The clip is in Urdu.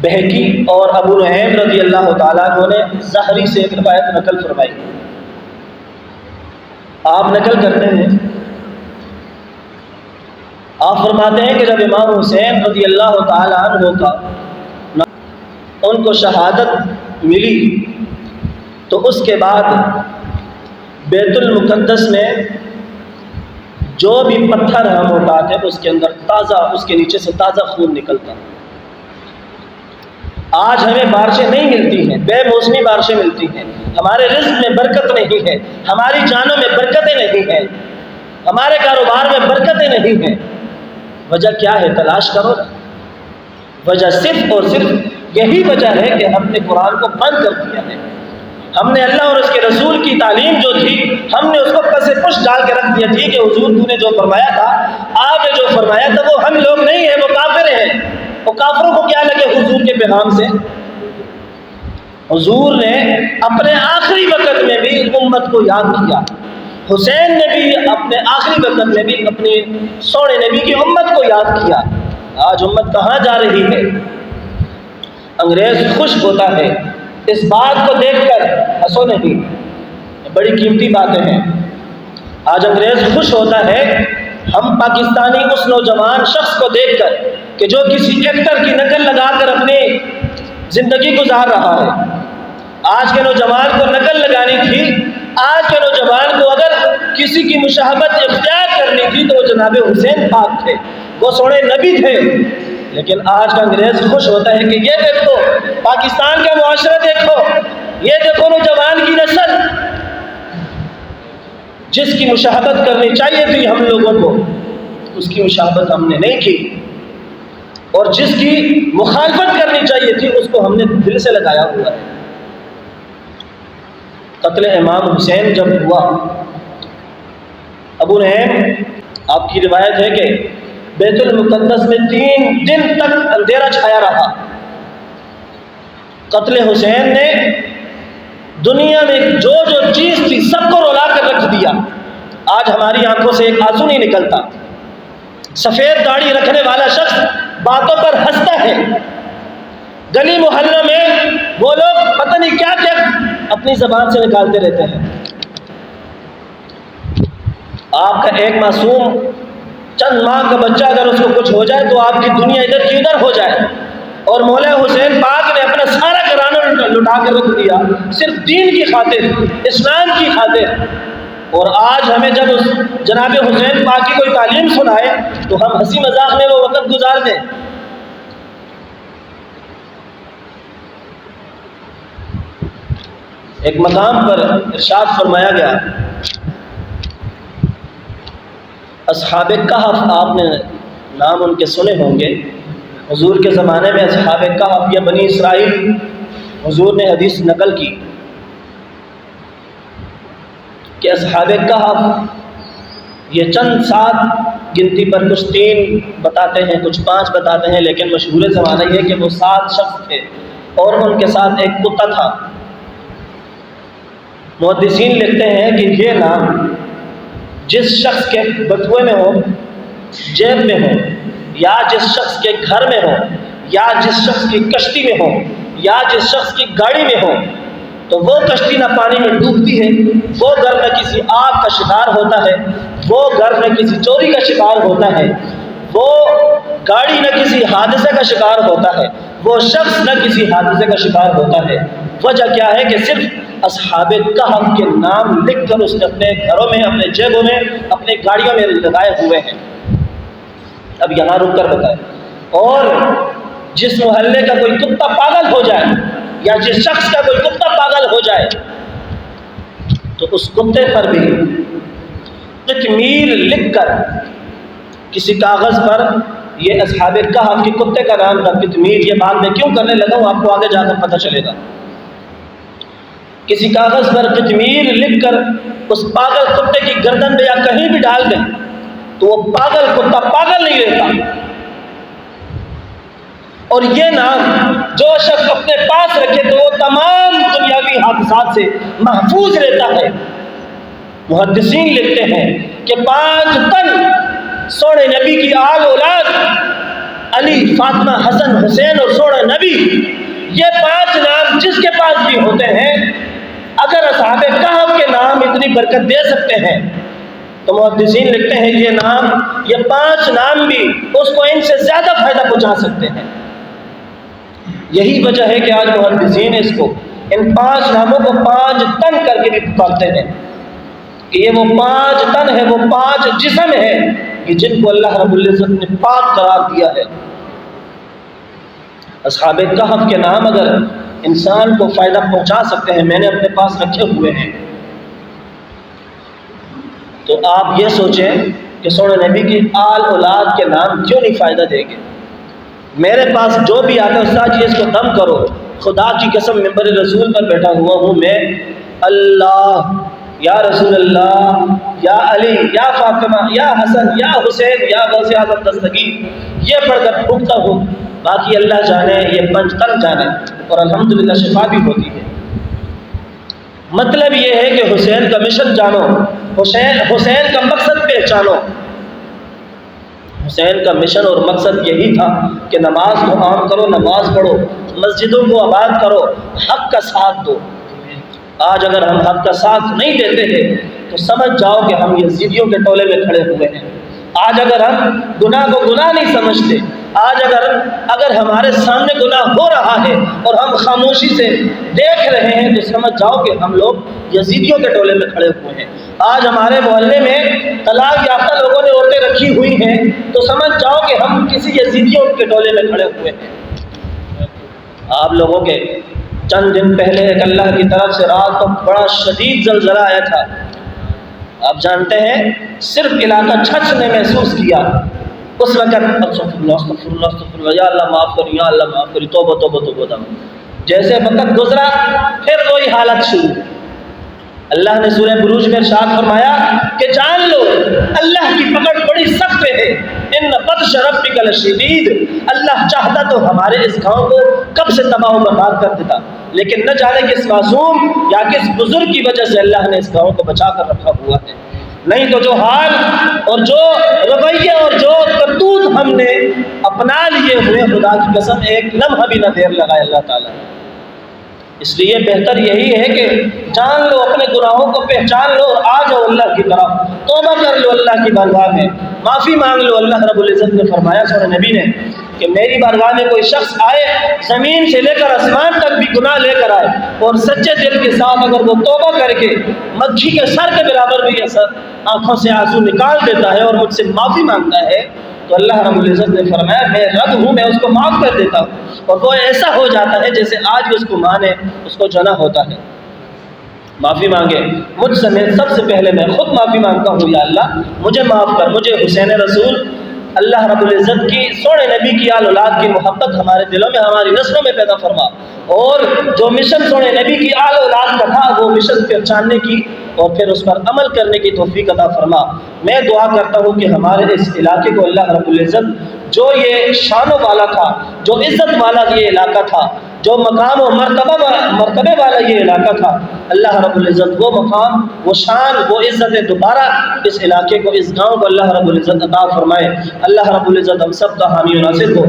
بہقی اور ابو نعیم رضی اللہ تعالیٰ عنہ نے زہری سے ایک روایت نقل فرمائی. آپ نقل کرتے ہیں، آپ فرماتے ہیں کہ جب امام حسین رضی اللہ تعالیٰ عنہ کا ان کو شہادت ملی تو اس کے بعد بیت المقدس میں جو بھی پتھر ہم اٹھاتے ہیں اس کے اندر تازہ، اس کے نیچے سے تازہ خون نکلتا. آج ہمیں بارشیں نہیں ملتی ہیں، بے موسمی بارشیں ملتی ہیں، ہمارے رزق میں برکت نہیں ہے، ہماری جانوں میں برکتیں نہیں ہیں، ہمارے کاروبار میں برکتیں نہیں ہیں. وجہ کیا ہے؟ تلاش کرو. وجہ صرف اور صرف یہی وجہ ہے کہ ہم نے قرآن کو بند کر دیا ہے. ہم نے اللہ اور اس کے رسول کی تعلیم جو تھی ہم نے اس کو پس پش ڈال کے رکھ دیا تھی کہ حضور تو نے جو فرمایا تھا، آپ نے جو فرمایا تھا وہ ہم لوگ نہیں ہیں، وہ کافر ہیں. وہ کافروں کو کیا لگے حضور کے پیغام سے؟ حضور نے اپنے آخری وقت میں بھی امت کو یاد کیا. حسین نے بھی اپنے آخری وقت میں بھی اپنی سونے نبی کی امت کو یاد کیا. آج امت کہاں جا رہی ہے؟ انگریز خوش ہوتا ہے اس بات کو دیکھ کر، ہنسو نہیں، بڑی قیمتی باتیں ہیں. آج انگریز خوش ہوتا ہے ہم پاکستانی اس نوجوان شخص کو دیکھ کر کہ جو کسی ایکٹر کی نقل لگا کر اپنی زندگی گزار رہا ہے. آج کے نوجوان کو نقل لگانی تھی، آج کے نوجوان کو اگر کسی کی مشاہبت اختیار کرنی تھی تو وہ جناب حسین پاک تھے، وہ سونے نبی تھے. لیکن آج کا انگریز خوش ہوتا ہے کہ یہ دیکھو پاکستان کا معاشرہ، دیکھو یہ دیکھو نوجوان کی نسل، جس کی مشاہبت کرنی چاہیے تھی ہم لوگوں کو اس کی مشاہبت ہم نے نہیں کی، اور جس کی مخالفت کرنی چاہیے تھی اس کو ہم نے دل سے لگایا ہوا ہے. قتل امام حسین جب ہوا، ابو نعیم آپ کی روایت ہے کہ بیت المقدس میں 3 دن تک اندھیرا چھایا رہا. قتل حسین نے دنیا میں جو جو چیز تھی سب کو رلا کر رکھ دیا. آج ہماری آنکھوں سے ایک آنسو نہیں نکلتا. سفید داڑھی رکھنے والا شخص باتوں پر ہنستا ہے. گلی محلوں میں وہ لوگ پتہ نہیں کیا کیا اپنی زبان سے نکالتے رہتے ہیں. آپ کا ایک معصوم چند ماہ کا بچہ اگر اس کو کچھ ہو جائے تو آپ کی دنیا ادھر کی ادھر ہو جائے، اور مولا حسین پاک نے اپنا سارا گھرانہ لٹا کر رکھ دیا صرف دین کی خاطر، اسلام کی خاطر. اور آج ہمیں جب اس جناب حسین پاک کی کوئی تعلیم سنائے تو ہم ہنسی مذاق میں وہ وقت گزار دیں. ایک مقام پر ارشاد فرمایا گیا، اصحاب کہف، آپ نے نام ان کے سنے ہوں گے. حضور کے زمانے میں اصحاب کہف یا بنی اسرائیل، حضور نے حدیث نقل کی کہ اصحاب کہف یہ چند 7 گنتی پر، کچھ 3 بتاتے ہیں کچھ 5 بتاتے ہیں، لیکن مشہور زمانہ یہ کہ وہ 7 شخص تھے اور ان کے ساتھ ایک کتا تھا. محدثین لکھتے ہیں کہ یہ نام جس شخص کے بٹوے میں ہو، جیب میں ہو، یا جس شخص کے گھر میں ہو، یا جس شخص کی کشتی میں ہو، یا جس شخص کی گاڑی میں ہو، تو وہ کشتی نہ پانی میں ڈوبتی ہے، وہ گھر نہ کسی آگ کا شکار ہوتا ہے، وہ گھر نہ کسی چوری کا شکار ہوتا ہے، وہ گاڑی نہ کسی حادثے کا شکار ہوتا ہے، وہ شخص نہ کسی حادثے کا شکار ہوتا ہے. وجہ کیا ہے کہ صرف اصحاب کہف کے نام لکھ کر اس نے اپنے گھروں میں، اپنے جیبوں میں، اپنے گاڑیوں میں لگائے ہوئے ہیں. اب یہاں رک کر بتائیں، اور جس محلے کا کوئی کتا پاگل ہو جائے یا جس شخص کا کوئی کتا پاگل ہو جائے تو اس کتے پر بھی قطمیر لکھ کر کسی کاغذ پر، یہ اصحاب کہف کے کتے کا نام تھا قطمیر. یہ بات میں کیوں کرنے لگا ہوں آپ کو آگے جا کر پتہ چلے گا. کسی کاغذ پر قطمیر لکھ کر اس پاگل کتے کی گردن پہ یا کہیں بھی ڈال دیں تو وہ پاگل کتا پاگل نہیں رہتا. اور یہ نام جو شخص اپنے پاس رکھے تو وہ تمام دنیاوی حادثات سے محفوظ رہتا ہے. محدثین لکھتے ہیں کہ 5 تن سونے نبی کی آل اولاد علی، فاطمہ، حسن، حسین اور سوڑا نبی، یہ 5 نام جس کے پاس بھی ہوتے ہیں، اگر اصحاب کہف کے نام اتنی برکت دے سکتے ہیں تو محدثین لکھتے ہیں یہ 5 نام بھی اس کو ان سے زیادہ فائدہ پہنچا سکتے ہیں۔ یہی وجہ ہے کہ آج محدثین اس کو ان 5 ناموں کو 5 تن کر کے بھی پکارتے ہیں کہ یہ وہ 5 تن ہے، وہ 5 جسم ہے کہ جن کو اللہ رب العزت نے پاک قرار دیا ہے۔ اصحاب کہف کے نام اگر انسان کو فائدہ پہنچا سکتے ہیں، میں نے اپنے پاس رکھے ہوئے ہیں، تو آپ یہ سوچیں کہ سونے نبی کی آل اولاد کے نام کیوں نہیں فائدہ دیں گے؟ میرے پاس جو بھی آتا ہے استاد جی اس کو دم کرو، خدا کی قسم ممبر رسول پر بیٹھا ہوا ہوں میں، اللہ یا رسول اللہ یا علی یا فاطمہ یا حسن یا حسین یا غوث اعظم دستگیر یہ پڑھ کر پھونکتا ہوں، باقی اللہ جانے، یہ پنجتن جانے، اور الحمدللہ شفا بھی ہوتی ہے۔ مطلب یہ ہے کہ حسین کا مشن جانو، حسین کا مقصد پہچانو۔ حسین کا مشن اور مقصد یہی تھا کہ نماز کو عام کرو، نماز پڑھو، مسجدوں کو آباد کرو، حق کا ساتھ دو۔ آج اگر ہم حق کا ساتھ نہیں دیتے ہیں تو سمجھ جاؤ کہ ہم یزیدیوں کے ٹولے میں کھڑے ہوئے ہیں۔ آج اگر ہم گناہ کو گناہ نہیں سمجھتے، آج اگر ہمارے سامنے گناہ ہو رہا ہے اور ہم خاموشی سے دیکھ رہے ہیں تو سمجھ جاؤ کہ ہم لوگ یزیدیوں کے ٹولے میں کھڑے ہوئے ہیں۔ آج ہمارے محلے میں طلاق یافتہ لوگوں نے عورتیں رکھی ہوئی ہیں تو سمجھ جاؤ کہ ہم کسی یزیدیوں کے ٹولے میں کھڑے ہوئے ہیں۔ آپ لوگوں کے چند دن پہلے ایک اللہ کی طرف سے رات کو بڑا شدید زلزلہ آیا تھا، آپ جانتے ہیں صرف علاقہ چھچ نے محسوس کیا۔ اس وقت استغفر اللہ یا اللہ معاف کر، یا اللہ معاف کر، توبہ توبہ توبہ توبہ۔ جیسے وقت گزرا پھر وہی حالت شروع۔ اللہ نے سورہ بروج میں ارشاد فرمایا کہ جان لو اللہ کی پکڑ بڑی سخت ہے، ان بطش ربک لشدید۔ اللہ چاہتا تو ہمارے اس گاؤں کو کب سے تباہ و برباد کر دیتا، لیکن نہ جانے کس معصوم یا کس بزرگ کی وجہ سے اللہ نے اس گاؤں کو بچا کر رکھا ہوا ہے، نہیں تو جو حال اور جو رویہ اور جو کرتوت ہم نے اپنا لیے ہوئے، خدا کی قسم ایک لمحہ بھی نہ دیر لگائے اللہ تعالیٰ۔ اس لیے بہتر یہی ہے کہ جان لو اپنے گناہوں کو، پہچان لو اور آ جاؤ اللہ کی طرف، توبہ کر لو اللہ کی بارگاہ میں، معافی مانگ لو۔ اللہ رب العزت نے فرمایا سورہ نبی نے کہ میری بارگاہ میں کوئی شخص آئے زمین سے لے کر آسمان تک بھی گناہ لے کر آئے اور سچے دل کے ساتھ اگر وہ توبہ کر کے مکھی کے سر کے برابر بھی آنکھوں سے آنسو نکال دیتا ہے اور مجھ سے معافی مانگتا ہے تو اللہ رب العزت نے فرمایا میں رب ہوں، میں اس کو معاف کر دیتا ہوں، اور وہ ایسا ہو جاتا ہے جیسے آج بھی اس کو ماں نے اس کو جنا ہوتا ہے۔ معافی مانگے مجھ سے، میں سب سے پہلے میں خود معافی مانگتا ہوں، یا اللہ مجھے معاف کر، مجھے حسین رسول اللہ رب العزت کی سونے نبی کی آل اولاد کی محبت ہمارے دلوں میں، ہماری نسلوں میں پیدا فرما، اور جو مشن سونے نبی کی آل اولاد کا تھا وہ مشن پہچاننے کی اور پھر اس پر عمل کرنے کی توفیق عطا فرما۔ میں دعا کرتا ہوں کہ ہمارے اس علاقے کو اللہ رب العزت جو یہ شان والا تھا، جو عزت والا یہ علاقہ تھا، جو مقام و مرتبے والا یہ علاقہ تھا، اللہ رب العزت وہ مقام، وہ شان، وہ عزت دوبارہ اس علاقے کو، اس گاؤں کو اللہ رب العزت عطا فرمائے۔ اللہ رب العزت ہم سب کا حامی و ناصر ہو۔